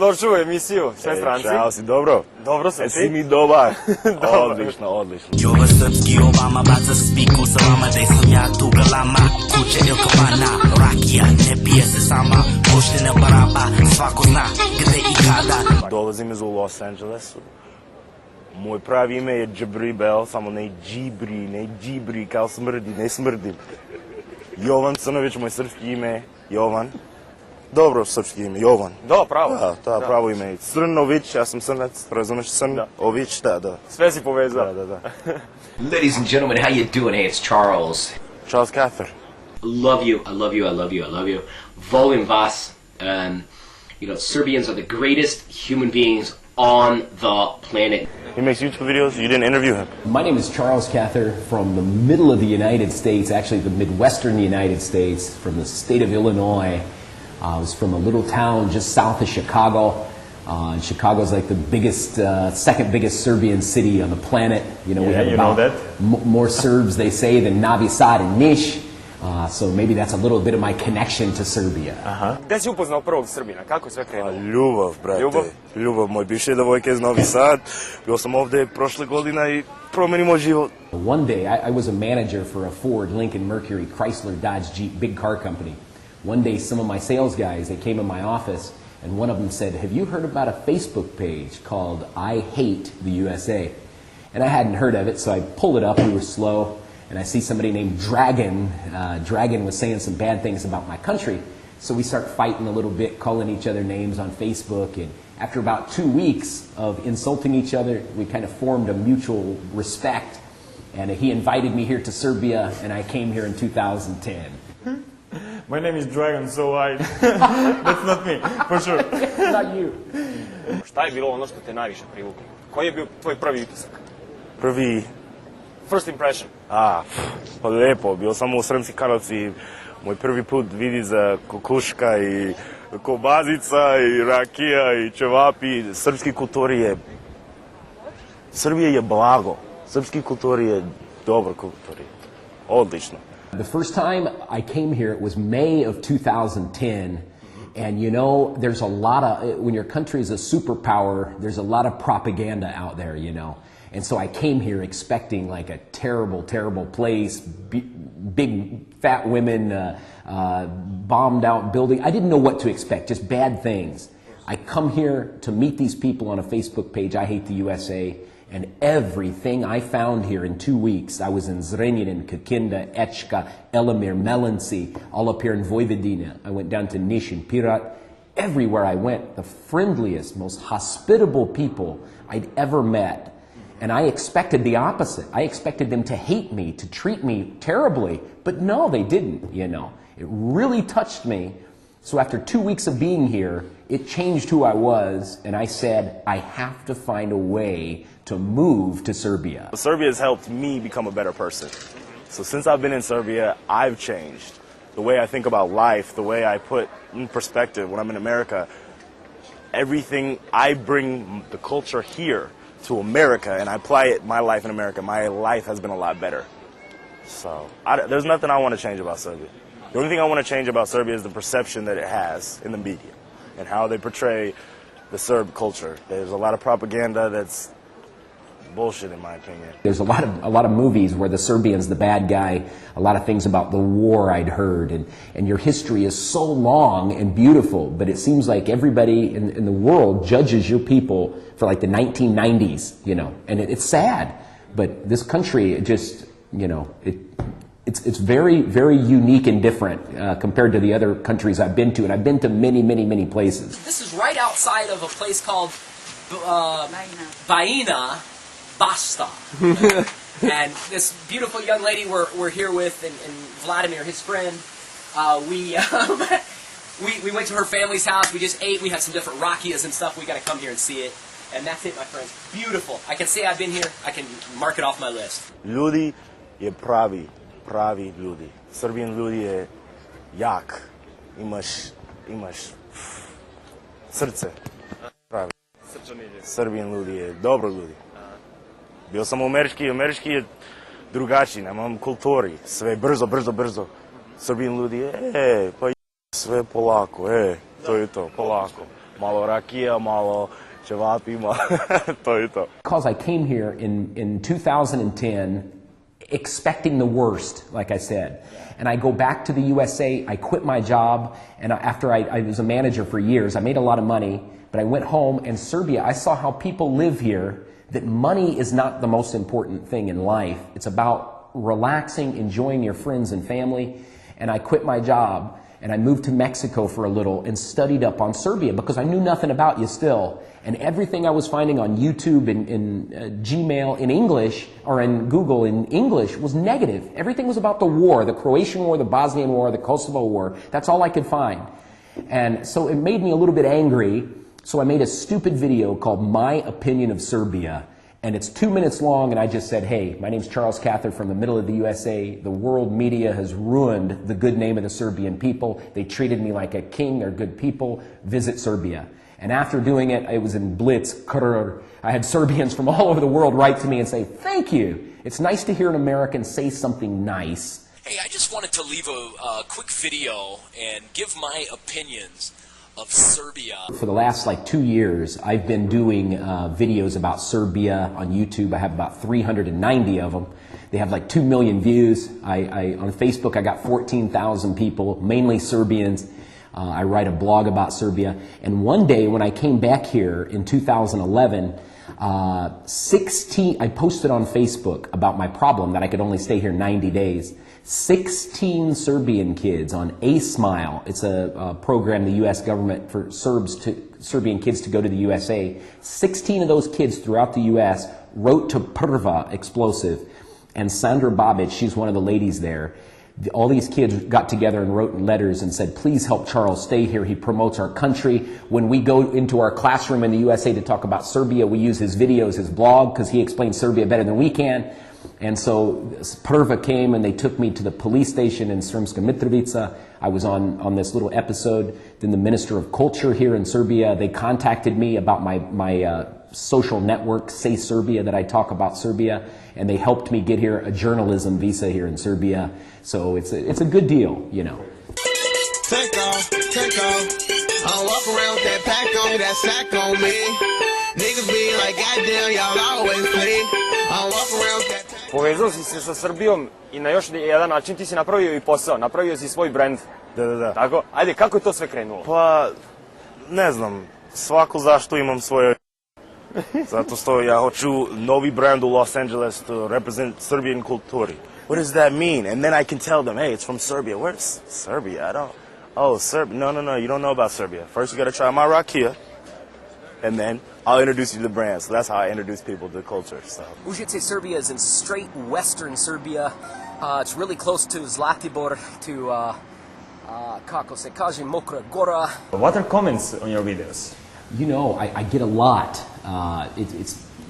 dobrodošao u emisiju Sve Stranci. Čao, si dobro? Dobro sam, Si mi dobar? Dobar. Odlično, odlično. Jova srpski ovama, baca spiku sa vama, da sam ja tu galama, kuće il kafana, rakija, ne pije se sama, poštena baraba, svako zna gde i kada. Dolazim iz Los Angelesu. Moj pravi ime je Džabri Bell, samo ne Džibri, kao smrdi, ne smrdim. Jovan Crnović, moj srpski ime, Jovan. Dobro srpski ime, Jovan. Da, pravo. Da, pravo ime. Crnović, ja sam Crnac, razumeš Crnović, da. Sve si povezao. Da. Ladies and gentlemen, how you doing? Hey, it's Charles. Charles Cather. Love you. Volim vas. Serbians are the greatest human beings on the planet. He makes YouTube videos. You didn't interview him. My name is Charles Cather from the middle of the United States, actually the Midwestern United States, from the state of Illinois. I was from a little town just south of Chicago. And Chicago's like the biggest, second biggest Serbian city on the planet. We have about more Serbs, they say, than Novi Sad and Niš. So maybe that's a little bit of my connection to Serbia. Gde si upoznao prvog Srbina? Kako je sve krenulo? Ljubav, brate. Ljubav. Moj bivši devojka iz Novi Sad. Bio sam ovde prošle godine i promenio moj život. One day, I was a manager for a Ford, Lincoln, Mercury, Chrysler, Dodge, Jeep, big car company. One day, some of my sales guys, they came in my office, and one of them said, "Have you heard about a Facebook page called I Hate the USA?" And I hadn't heard of it, so I pulled it up. We were slow. And I see somebody named Dragon. Dragon was saying some bad things about my country. So we start fighting a little bit, calling each other names on Facebook. And after about 2 weeks of insulting each other, we kind of formed a mutual respect. And he invited me here to Serbia, and I came here in 2010. My name is Dragon, so that's not me, for sure. Not you. Šta je bilo ono što te najviše privuklo? Koji je bio tvoj prvi utisak? First impression. Pa lepo, bio sam u Sremski Karlovci, moj prvi put vidi za kokuška i kobazica i rakija i čevapi. Srpski kulturi je, Srbija je blago, srpski kulturi je dobro kulturi, odlično. The first time I came here, it was May of 2010. And there's a lot of, when your country is a superpower, there's a lot of propaganda out there, And so I came here expecting like a terrible, terrible place, big fat women, bombed out building. I didn't know what to expect, just bad things. I come here to meet these people on a Facebook page, I Hate the USA, and everything I found here in 2 weeks. I was in Zrenjanin, Kikinda, Ečka, Elimir, Melanci, all up here in Vojvodina. I went down to Niš and Pirat. Everywhere I went, the friendliest, most hospitable people I'd ever met. And I expected the opposite. I expected them to hate me, to treat me terribly. But no, they didn't, It really touched me. So after 2 weeks of being here, it changed who I was. And I said, I have to find a way to move to Serbia. Serbia has helped me become a better person. So since I've been in Serbia, I've changed. The way I think about life, the way I put in perspective when I'm in America. Everything, I bring the culture here to America, and I apply it my life in America. My life has been a lot better. So there's nothing I want to change about Serbia. The only thing I want to change about Serbia is the perception that it has in the media and how they portray the Serb culture. There's a lot of propaganda that's bullshit, in my opinion. There's a lot of movies where the Serbian's the bad guy, a lot of things about the war I'd heard, and your history is so long and beautiful, but it seems like everybody in the world judges your people for like the 1990s, and it's sad, but this country just, it's very, very unique and different compared to the other countries I've been to, and I've been to many, many, many places. This is right outside of a place called Baina Basta. And this beautiful young lady we're here with, and Vladimir, his friend, we went to her family's house, we just ate, we had some different rakias and stuff, we got to come here and see it. And that's it, my friends. Beautiful. I can say I've been here, I can mark it off my list. Ljudi je pravi ljudi. Srbijan ljudi je jak. Imaš srce. Pravi. Srbijan ljudi je dobro ljudi. Bio sam u Američki je drugačiji, nemam kulturi, sve brzo. Srbijan ljudi je, pa sve polako, to je to, polako. malo rakija, malo ćevapi, to je to. Because I came here in 2010 expecting the worst, like I said. And I go back to the USA, I quit my job, and after I was a manager for years, I made a lot of money, but I went home, and Serbia, I saw how people live here, that money is not the most important thing in life. It's about relaxing, enjoying your friends and family, and I quit my job, and I moved to Mexico for a little and studied up on Serbia because I knew nothing about you still. And everything I was finding on YouTube and in Gmail in English, or in Google in English, was negative. Everything was about the war, the Croatian War, the Bosnian War, the Kosovo War. That's all I could find. And so it made me a little bit angry, so I made a stupid video called My Opinion of Serbia. And it's 2 minutes long, and I just said, hey, my name's Charles Cather from the middle of the USA. The world media has ruined the good name of the Serbian people. They treated me like a king. They're good people. Visit Serbia. And after doing it, it was in Blitz, Crr. I had Serbians from all over the world write to me and say, thank you. It's nice to hear an American say something nice. Hey, I just wanted to leave a quick video and give my opinions of Serbia. For the last 2 years, I've been doing videos about Serbia on YouTube. I have about 390 of them. They have 2 million views. On Facebook, I got 14,000 people, mainly Serbians. I write a blog about Serbia. And one day when I came back here in 2011, I posted on Facebook about my problem that I could only stay here 90 days. 16 Serbian kids on A-Smile. It's a program the U.S. government for Serbian kids to go to the USA. 16 of those kids throughout the U.S. wrote to Prva Explosive. And Sandra Babic, she's one of the ladies there. All these kids got together and wrote letters and said, please help Charles stay here. He promotes our country. When we go into our classroom in the USA to talk about Serbia, we use his videos, his blog, because he explains Serbia better than we can. And so Prva came and they took me to the police station in Sremska Mitrovica. I was on this little episode. Then the Minister of Culture here in Serbia, they contacted me about my social network, Say Serbia, that I talk about Serbia. And they helped me get here a journalism visa here in Serbia. So it's a good deal, you know. Take off. I walk around with that pack on, that sack on me. Niggas be like, goddamn, y'all always play. I walk around with that pack. Povezao si se sa Srbijom i na još jedan način ti si napravio i posao, napravio si svoj brand. Da. Tako? Ajde, kako je to sve krenulo? Pa, ne znam, svako zašto imam svoje... Zato što ja hoću novi brand u Los Angeles to represent Serbian kulturi. What does that mean? And then I can tell them, hey, it's from Serbia. Where's Serbia? Serbia. No, you don't know about Serbia. First you gotta try my rakia, and then I'll introduce you to the brand. So that's how I introduce people to the culture. So. Užice Serbia is in straight western Serbia. It's really close to Zlatibor, to, kako se kaže, Mokra Gora. What are comments on your videos? You know, I get a lot.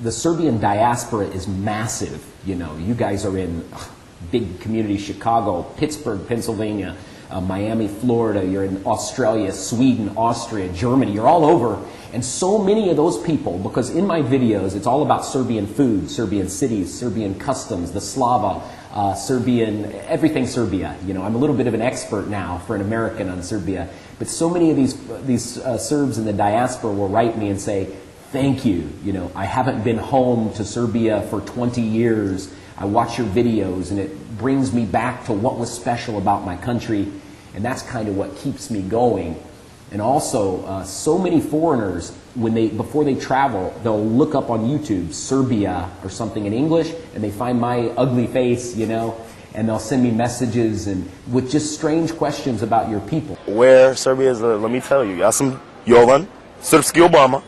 The Serbian diaspora is massive. You know, you guys are in big communities: Chicago, Pittsburgh, Pennsylvania, Miami, Florida. You're in Australia, Sweden, Austria, Germany. You're all over. And so many of those people, because in my videos, it's all about Serbian food, Serbian cities, Serbian customs, the Slava, Serbian, everything Serbia. You know, I'm a little bit of an expert now for an American on Serbia. But so many of these Serbs in the diaspora will write me and say, thank you. You know, I haven't been home to Serbia for 20 years. I watch your videos and it brings me back to what was special about my country. And that's kind of what keeps me going. And also, so many foreigners, before they travel, they'll look up on YouTube Serbia or something in English, and they find my ugly face, you know, and they'll send me messages and with just strange questions about your people. Where Serbia is, let me tell you, ja sam Jovan, Srpski Obama,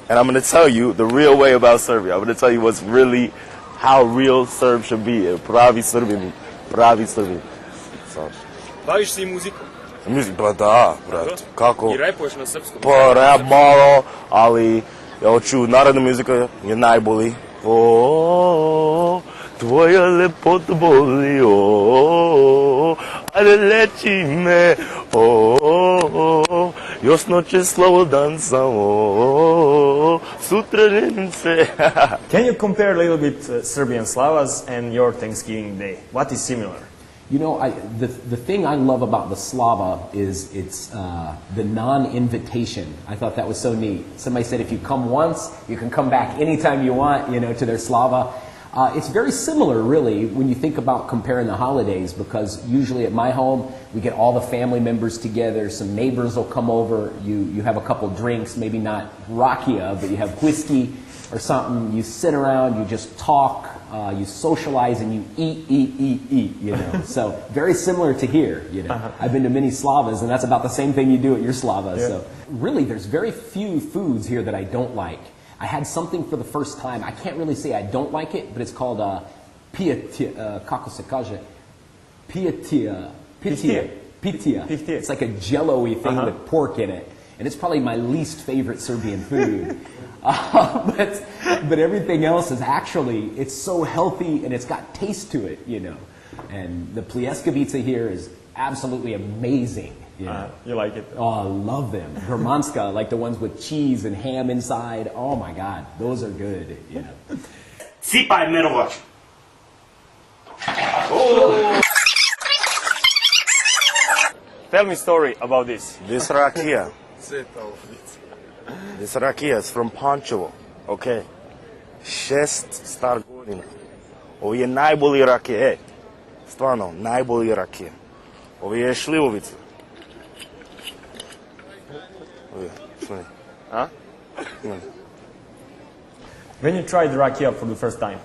and I'm going to tell you the real way about Serbia. I'm going to tell you what's really, how real Serbs should be. Pravi Srbin. So. Baviš se i muzikom? Music, pa da, brat, kako? I repuješ na srpskom? Pa rap malo, ali ja hoću, narodna muzika je najbolji. O, tvoja lepota boli, o, ajde leči me, o, još noće slobodan sam, o, sutra ženim se. Can you compare a little bit Serbian Slavas and your Thanksgiving Day? What is similar? You know, the thing I love about the Slava is it's the non-invitation. I thought that was so neat. Somebody said if you come once, you can come back anytime you want, you know, to their Slava. It's very similar, really, when you think about comparing the holidays, because usually at my home, we get all the family members together, some neighbors will come over, you have a couple drinks, maybe not rakia, but you have whiskey or something, you sit around, you just talk, you socialize, and you eat, you know. So very similar to here, you know. I've been to many Slavas, and that's about the same thing you do at your Slava. Yeah. So really, there's very few foods here that I don't like. I had something for the first time. I can't really say I don't like it, but it's called kako se kaže? Pitia. It's like a jello-y thing with pork in it. And it's probably my least favorite Serbian food. But everything else is actually, it's so healthy and it's got taste to it, you know. And the pljeskavica here is absolutely amazing. You know? You like it? Oh, I love them. Hermanska, like the ones with cheese and ham inside. Oh my God, those are good. You know. Sipaj Merovac. Tell me a story about this. This rakia. This rakia is from Pančevo. Okay. 6 star godina. Ovo je najbolji rakije. Stvarno, najbolji rakije. Ovo je šljivovica. Huh? When you tried rakia for the first time,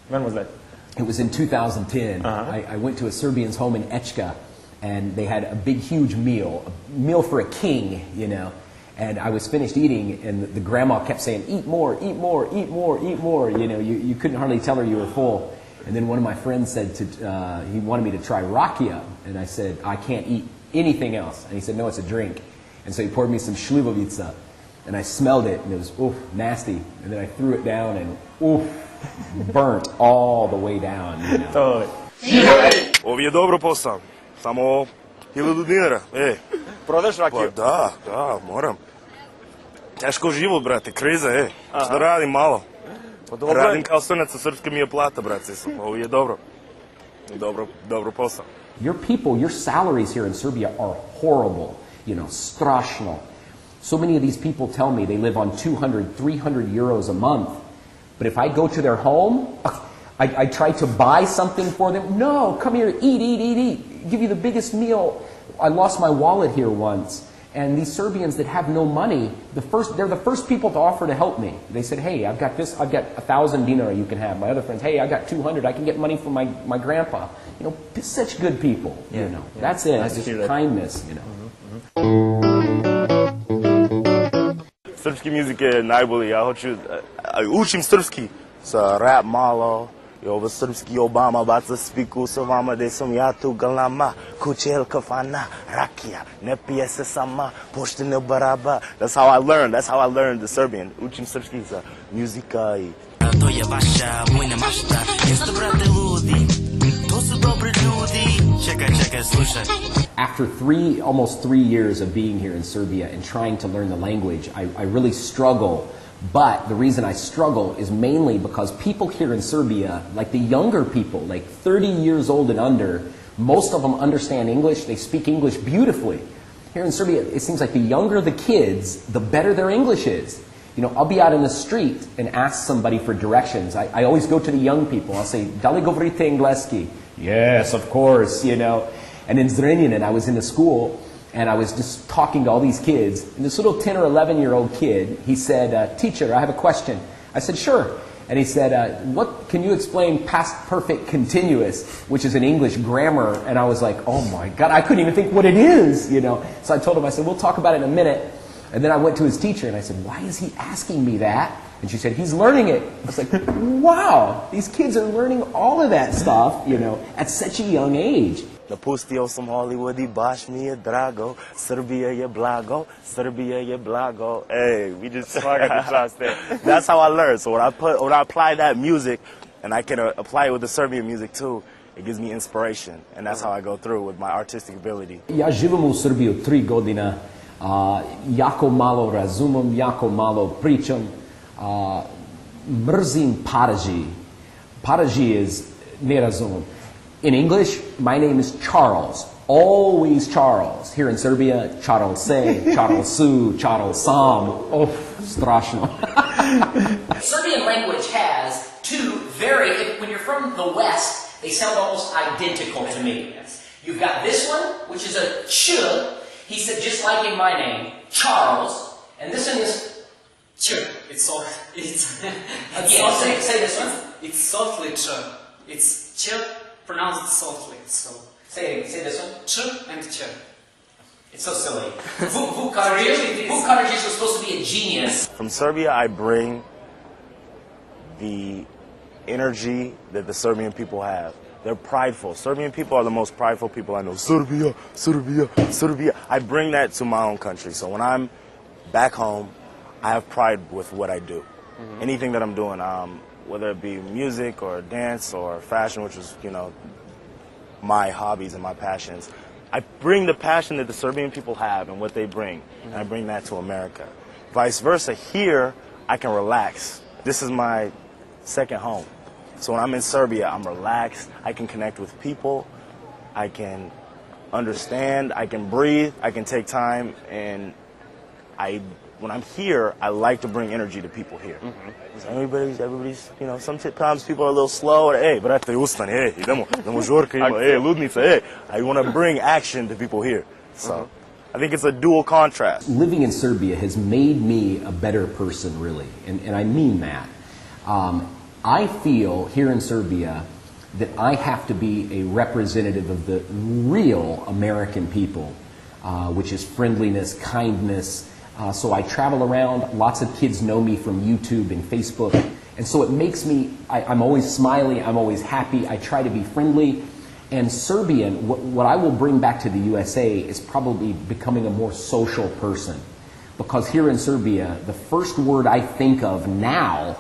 when was that? It was in 2010. I went to a Serbian's home in Echka, and they had a big, huge meal, a meal for a king, you know. And I was finished eating, and the grandma kept saying, eat more, eat more, eat more, eat more. You know, you couldn't hardly tell her you were full. And then one of my friends said he wanted me to try rakia, and I said, I can't eat anything else. And he said, no, it's a drink. And so he poured me some šljivovica, and I smelled it, and it was, oof, nasty. And then I threw it down, and oof, burnt all the way down. You know. Totally. Ovo je dobro posao. Samo 1000 dinara. Prodaš rakiju? Pa da, moram. Teško život, brate, kriza, Šta radim malo? Pa dobro. Radim kao crnac, a srpska mi je plata, brate. Ovo je dobro. Dobro posao. Your people, your salaries here in Serbia are horrible. You know, strašno. So many of these people tell me they live on 200, 300 euros a month. But if I go to their home, I try to buy something for them. No, come here, eat. Give you the biggest meal. I lost my wallet here once. And these Serbians that have no money, they're the first people to offer to help me. They said, hey, I've got 1,000 dinara you can have. My other friends, hey, I got 200, I can get money from my grandpa. You know, such good people, you know. Yeah. That's it, nice just kindness, you know. Srpski muzik je najbolji, ja učim srpski sa rap malo, i ovo srpski Obama baca spiku sa vama, gde sam ja tu galama, kućel kafana, rakija, ne pije se sama, poštene baraba. That's how I learned the Serbian, učim srpski sa muzika i... To je vaša vojna mašta, jeste brate ludi, to su dobri ljudi, čekaj, slušaj. After almost 3 years of being here in Serbia and trying to learn the language, I really struggle. But the reason I struggle is mainly because people here in Serbia, like the younger people, like 30 years old and under, most of them understand English. They speak English beautifully. Here in Serbia, it seems like the younger the kids, the better their English is. You know, I'll be out in the street and ask somebody for directions. I always go to the young people. I'll say, da li govorite engleski? Yes, of course, you know. And in Zrenjanin, I was in a school, and I was just talking to all these kids. And this little 10 or 11-year-old kid, he said, teacher, I have a question. I said, sure. And he said, can you explain past perfect continuous, which is an English grammar? And I was like, oh my God, I couldn't even think what it is, you know. So I told him, I said, we'll talk about it in a minute. And then I went to his teacher, and I said, why is he asking me that? And she said, he's learning it. I was like, wow, these kids are learning all of that stuff, you know, at such a young age. Napustio sam Hollywood I baš mi je drago, Srbija je blago, Srbija je blago. Hey, we just Svaka čast, That's how I learn. So when I apply that music, and I can apply it with the Serbian music too, it gives me inspiration, and that's how I go through with my artistic ability. Ja živim u Srbiji 3 godina, jako malo razumem, jako malo pričam, mrzim Paraži. Paraži is ne razumem. In English, my name is Charles. Always Charles. Here in Serbia, Charles Se, Charles Su, Charles Sam. Oh, strašno. Serbian language has two when you're from the West, they sound almost identical to me. You've got this one, which is a ch. He said, just like in my name, Charles. And this one is ch. It's Again, say this one. It's softly ch. It's ch pronounced softly. So Say this one. ch and ch. It's so silly. Vuk Karadžić was supposed to be a genius. From Serbia, I bring the energy that the Serbian people have. They're prideful. Serbian people are the most prideful people I know. Serbia, Serbia, Serbia. I bring that to my own country. So when I'm back home, I have pride with what I do. Anything that I'm doing, whether it be music or dance or fashion, which is, my hobbies and my passions. I bring the passion that the Serbian people have and what they bring, and I bring that to America. Vice versa, here, I can relax. This is my second home. So when I'm in Serbia, I'm relaxed, I can connect with people, I can understand, I can breathe, I can take time, and when I'm here, I like to bring energy to people here. Everybody's, sometimes people are a little slow. Hey, brate, ustani, hey, idemo žurka, hey, ludnica, hey. I want to bring action to people here. So I think it's a dual contrast. Living in Serbia has made me a better person, really, and I mean that. I feel here in Serbia that I have to be a representative of the real American people, which is friendliness, kindness. So I travel around, lots of kids know me from YouTube and Facebook, and so it makes me, I'm always smiley, I'm always happy, I try to be friendly, and Serbian, what I will bring back to the USA is probably becoming a more social person, because here in Serbia, the first word I think of now,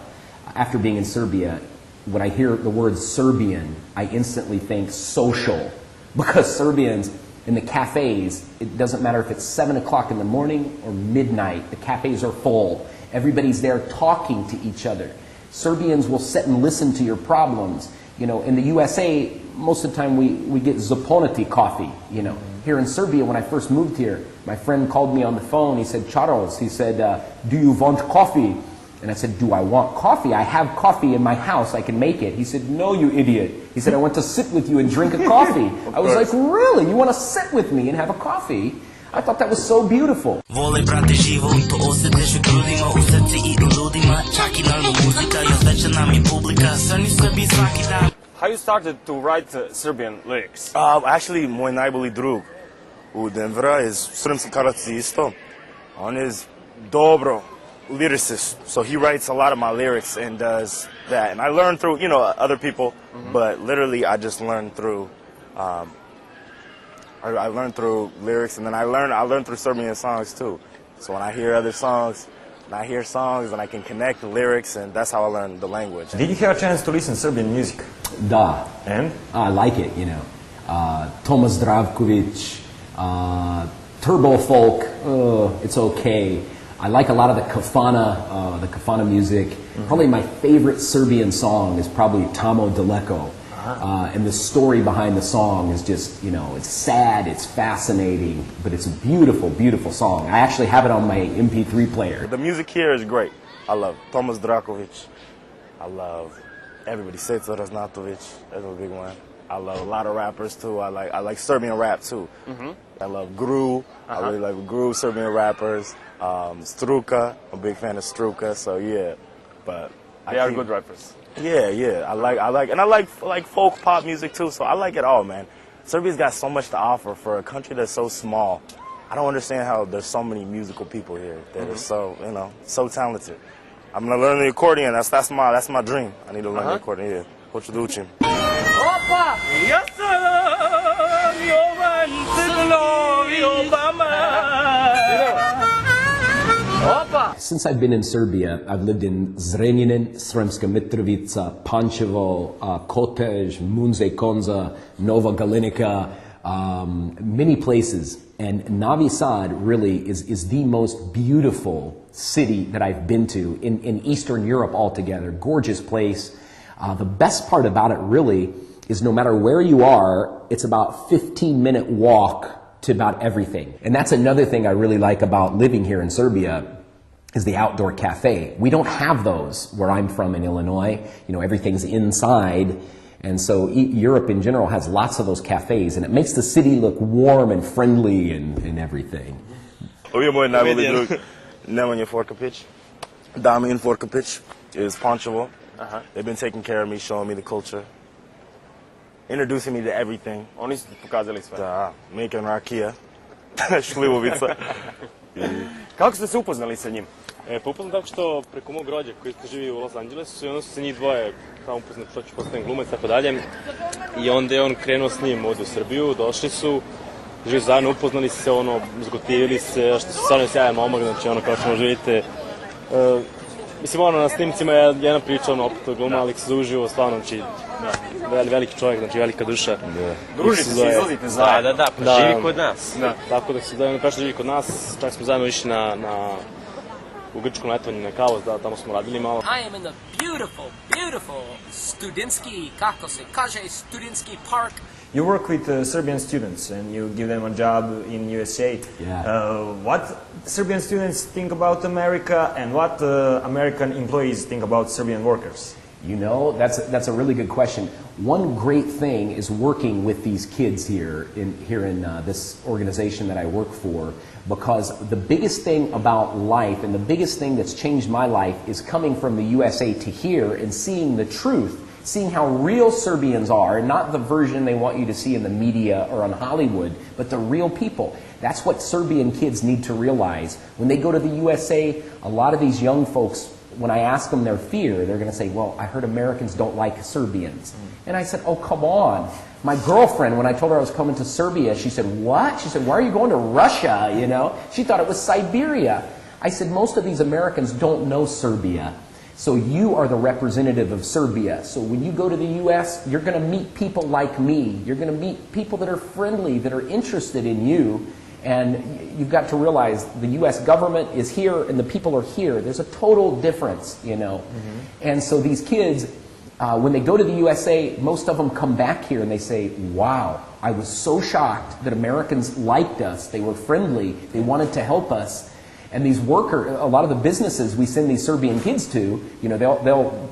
after being in Serbia, when I hear the word Serbian, I instantly think social, because Serbians, in the cafes, it doesn't matter if it's 7 o'clock in the morning or midnight, the cafes are full. Everybody's there talking to each other. Serbians will sit and listen to your problems. In the USA, most of the time we get Zaponati coffee, Here in Serbia, when I first moved here, my friend called me on the phone, he said, Charles, he said, do you want coffee? And I said, do I want coffee? I have coffee in my house, I can make it. He said, no, you idiot. He said, I want to sit with you and drink a coffee. I was like, really? You want to sit with me and have a coffee? I thought that was so beautiful. Vole brate život, to osjetiš u grudima, u srci i u ljudima, čak i naravno muzika, još veća nam je publika, Crni Srbi svaki dan. How you started to write Serbian lyrics? Actually, moj najbolji drug u Denvera je srpski karaci isto. On is dobro lyricist, so he writes a lot of my lyrics and does that. And I learned through, other people, but literally I just learned through, I learned through lyrics, and then I learned through Serbian songs too. So when I hear other songs, and I can connect the lyrics, and that's how I learned the language. Did you have a chance to listen Serbian music? Da. And? I like it, Tomas Zdravkovic, Turbo Folk, it's okay. I like a lot of the kafana music. Probably my favorite Serbian song is probably Tamo Daleko. And the story behind the song is just, it's sad, it's fascinating, but it's a beautiful, beautiful song. I actually have it on my MP3 player. The music here is great. I love Tomas Zdravkovic. I love everybody. Seca Raznatovic, that's a big one. I love a lot of rappers too. I like Serbian rap too. I love Gru. I really like Gru, Serbian rappers. Struka, I'm a big fan of Struka, so yeah. But they are good rappers. Yeah. I like folk pop music too, so I like it all, man. Serbia's got so much to offer for a country that's so small. I don't understand how there's so many musical people here that are so, so talented. I'm gonna learn the accordion. That's my dream. I need to learn the accordion. Yeah. Hoću da učim. Opa! Ja sam Jovan Crnovi Obama. Opa! Since I've been in Serbia, I've lived in Zrenjanin, Sremska Mitrovica, Pančevo, Kotež, Munze Konza, Nova Galinica, many places. And Novi Sad really is the most beautiful city that I've been to in Eastern Europe altogether. Gorgeous place. The best part about it really is no matter where you are, it's about 15-minute walk to about everything. And that's another thing I really like about living here in Serbia is the outdoor cafe. We don't have those where I'm from in Illinois. You know, everything's inside. And so Europe in general has lots of those cafes, and it makes the city look warm and friendly and everything. Ovo je moj najbolji drug, Nemanja Forkapić. Damian Forkapić is Pančevo. They've been taking care of me, showing me the culture, introducing me to everything. Oni su ti pokazali sve. Da, making rakija, šljivovica. Kako ste se upoznali sa njim? Pa upoznam tako što preko mog rođaka koji živi u Los Angelesu i onda su se njih dvoje kao upoznat što ću postavim glumac i tako dalje. I onda je on krenuo s njim ovdje u Srbiju, došli su, živi zajedno, upoznali se, zgotivili se, što se stvarno sjajan momak, znači kao što možda vidite. Mislim, na snimcima je jedna priča, opet gluma, ali se zauživo, stvarno, znači, veliki čovjek, znači, velika duša. Družite se, izlazite zajedno. Da, živi kod nas. Tako da se zajedno prešli živi kod nas, čak smo zajedno išli u grčkom letovanju na kaos, da tamo smo radili malo. I am in the beautiful Studentski, kako se kaže, Studentski park. You work with Serbian students and you give them a job in USA. Yeah. What Serbian students think about America and what American employees think about Serbian workers? You know, that's a really good question. One great thing is working with these kids here in this organization that I work for, because the biggest thing about life and the biggest thing that's changed my life is coming from the USA to here and seeing the truth, seeing how real Serbians are, and not the version they want you to see in the media or on Hollywood, but the real people. That's what Serbian kids need to realize. When they go to the USA, a lot of these young folks, when I ask them their fear, they're going to say, well, I heard Americans don't like Serbians. And I said, oh, come on. My girlfriend, when I told her I was coming to Serbia, she said, what? She said, why are you going to Russia, you know? She thought it was Siberia. I said, most of these Americans don't know Serbia. So you are the representative of Serbia. So when you go to the U.S., you're going to meet people like me. You're going to meet people that are friendly, that are interested in you. And you've got to realize the U.S. government is here and the people are here. There's a total difference, you know. And so these kids, when they go to the USA, most of them come back here and they say, wow, I was so shocked that Americans liked us. They were friendly. They wanted to help us. And these workers, a lot of the businesses we send these Serbian kids to, you know, they'll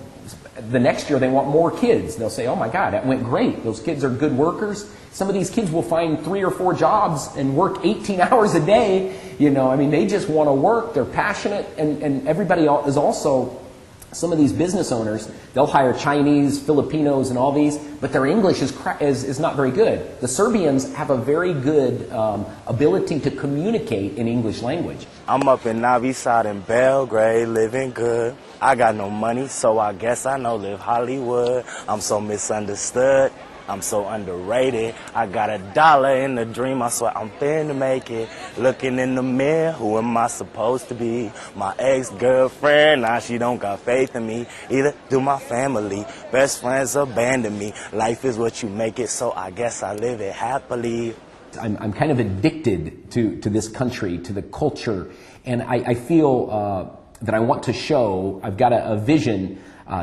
the next year they want more kids. They'll say, oh my God, that went great. Those kids are good workers. Some of these kids will find 3 or 4 jobs and work 18 hours a day. You know, I mean, they just want to work. They're passionate. And everybody is also, some of these business owners, they'll hire Chinese, Filipinos, and all these, but their English is not very good. The Serbians have a very good ability to communicate in English language. I'm up in Novi Sad in Belgrade, living good. I got no money, so I guess I know live Hollywood. I'm so misunderstood. I'm so underrated. I got $1 in the dream. I swear I'm finna make it. Looking in the mirror, who am I supposed to be? My ex-girlfriend, now she don't got faith in me. Either do my family. Best friends abandon me. Life is what you make it, so I guess I live it happily. I'm kind of addicted to this country, to the culture, and I feel that I want to show, I've got a vision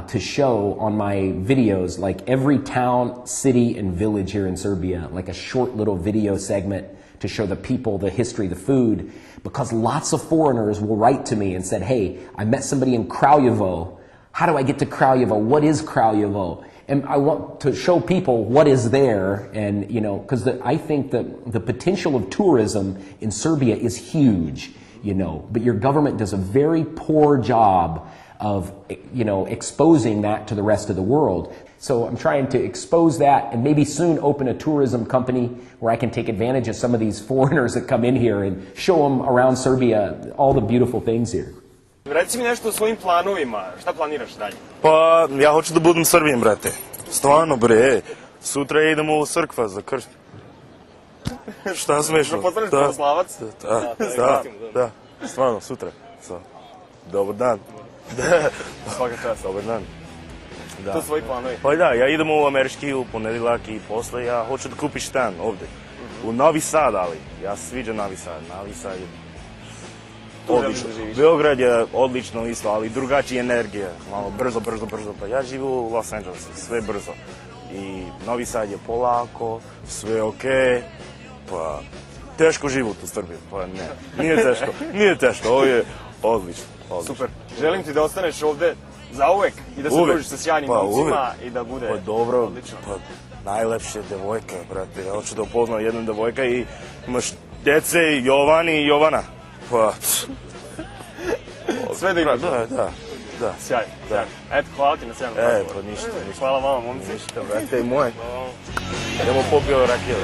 to show on my videos, like every town, city, and village here in Serbia, like a short little video segment to show the people, the history, the food, because lots of foreigners will write to me and said, hey, I met somebody in Kraljevo. How do I get to Kraljevo? What is Kraljevo? And I want to show people what is there, and you know, because I think that the potential of tourism in Serbia is huge, you know, but your government does a very poor job of, you know, exposing that to the rest of the world. So I'm trying to expose that and maybe soon open a tourism company where I can take advantage of some of these foreigners that come in here and show them around Serbia all the beautiful things here. Reci mi nešto o svojim planovima, šta planiraš dalje? Pa, ja hoću da budem Srbijan, brate. Stvarno, bre. Sutra idemo u crkva za krst. Šta smešno? Da postaneš pravoslavac? Da. Stvarno, sutra. Dobar dan. Svaka čast. Dobar dan. To su svoji planovi. Pa da, ja idem u američki u ponedjeljak i posle ja hoću da kupim stan ovde. U Novi Sad, ali ja se sviđa Novi Sad. Novi Sad je odlično. Beograd je odlično isto, ali drugačija energija. Malo brzo. Pa ja živim u Los Angelesu, sve brzo. i Novi Sad je polako, sve okej, pa teško život u Srbiji, pa ne, nije teško, ovo je odlično. Super. Želim ti da ostaneš ovde zauvek i da se družiš sa sjajnim momcima i da bude odlično. Pa najlepše devojka, brate, ja hoću da upoznam jednu devojka i imaš dece i Jovan i Jovana, pa... Sve da imaš. Da. Sjajno. Eto, hvala ti na sjajnom razgovoru. Pa ništa. Hvala vama, momci. Ništa, brate, i moje. Idemo popio rakije.